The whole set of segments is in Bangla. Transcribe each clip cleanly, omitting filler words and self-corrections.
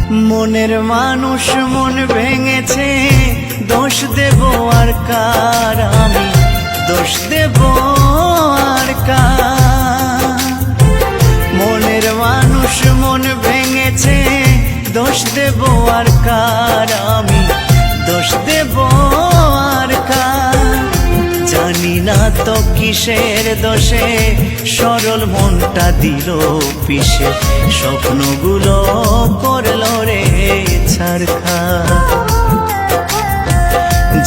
মনের মানুষ মন ভেঙেছে, দোষ দেব আর কার? আমি দোষ দেব আর কার? মনের মানুষ মন ভেঙেছে, দোষ দেব আর কার? আমি দোষ দেব আর কার? জানি না তো কিসের দোষে সরল মনটা দিল পিষে, স্বপ্নগুলো করলো রে ছারখার।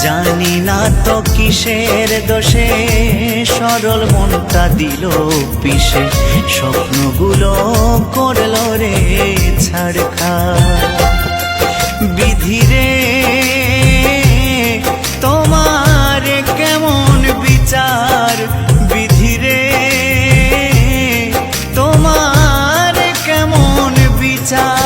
জানি না তো কিসের দোষে সরল মনটা দিল পিষে, স্বপ্নগুলো করলো রে ছারখার। বিধিরে তোমার কেমন বিচার, বিধিরে তোমার কেমন বিচার।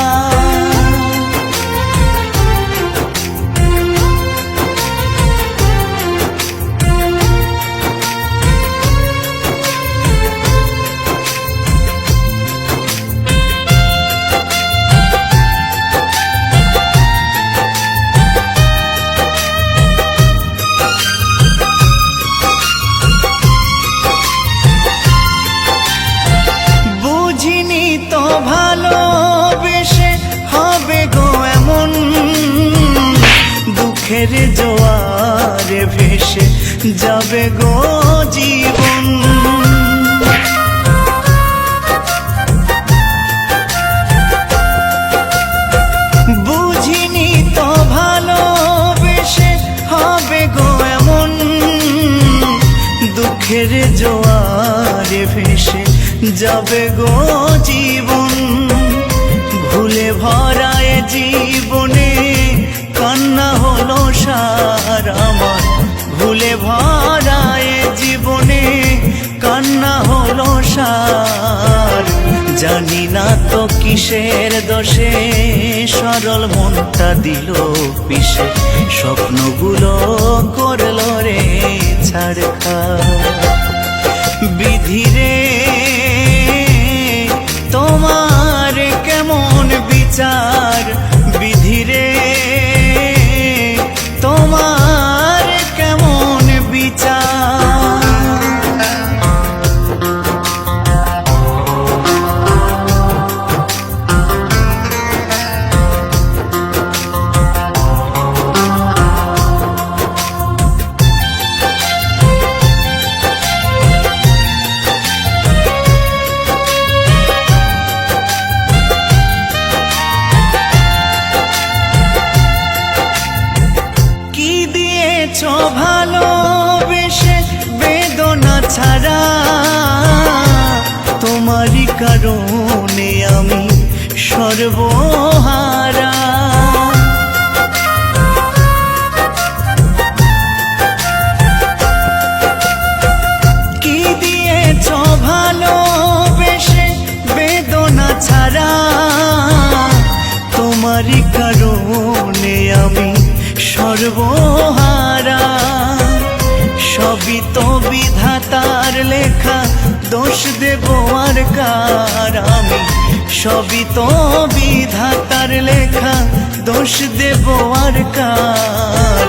ভালোবেসে হবে গো এমন, দুঃখের জোয়ারে ভেসে যাবে গো জীবন। বুঝিনি তো ভালোবেসে হবে গো এমন, দুঃখের জোয়ারে ভেসে যাবে গো জীবন। ভুলে ভরায় জীবনে কান্না হলো সার আমার, ভুলে ভরায় জীবনে কান্না হলো সার। জানি না তো কিসের দোষে সরল মনটা দিল পিষে, স্বপ্নগুলো করলো রে ছারখার। বিধিরে তোমার কেমন বিচার, বিধিরে তোমার কেমন বিচার। ভালোবেসে বেদনা ছাড়া, তোমারই কারণে আমি সর্বহারা। কি দিয়েছ ভালোবেসে বেদনা ছাড়া, তোমারই কারণে আমি সর্বহারা। সবই তো বিধাতার লেখা, দোষ দেব আর কার? আমি সবই তো বিধাতার লেখা, দোষ দেব আর কার?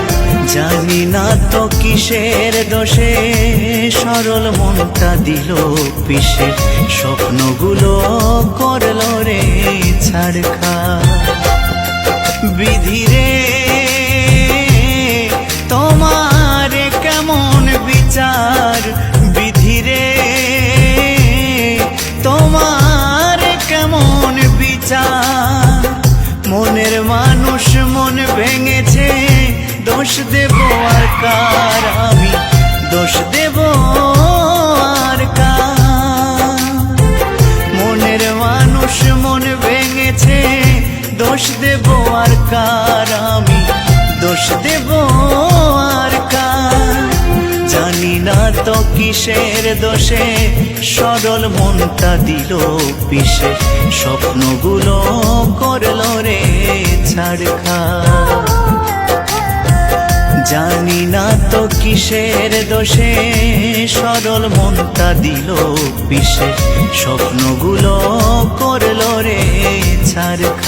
জানি না তো কিসের দোষে সরল মনটা দিল পিষে, স্বপ্নগুলো করলো রে ছারখার। বিধিরে তোমার কেমন বিচার, বিধিরে তোমার কেমন বিচার। মনের মানুষ মন ভেঙেছে, দোষ দেব আর কার? আমি দোষ দেব আর কার? মনের মানুষ মন ভেঙেছে, দোষ দেব আর কার? আমি দোষ দেব আর কার? জানি না তো কিসের দোষে সরল মনটা দিল পিষে, স্বপ্নগুলো করলো রে ছারখার। জানি না তো কিসের দোষে সরল মনটা দিল পিষে, স্বপ্নগুলো করলো রে ছারখার।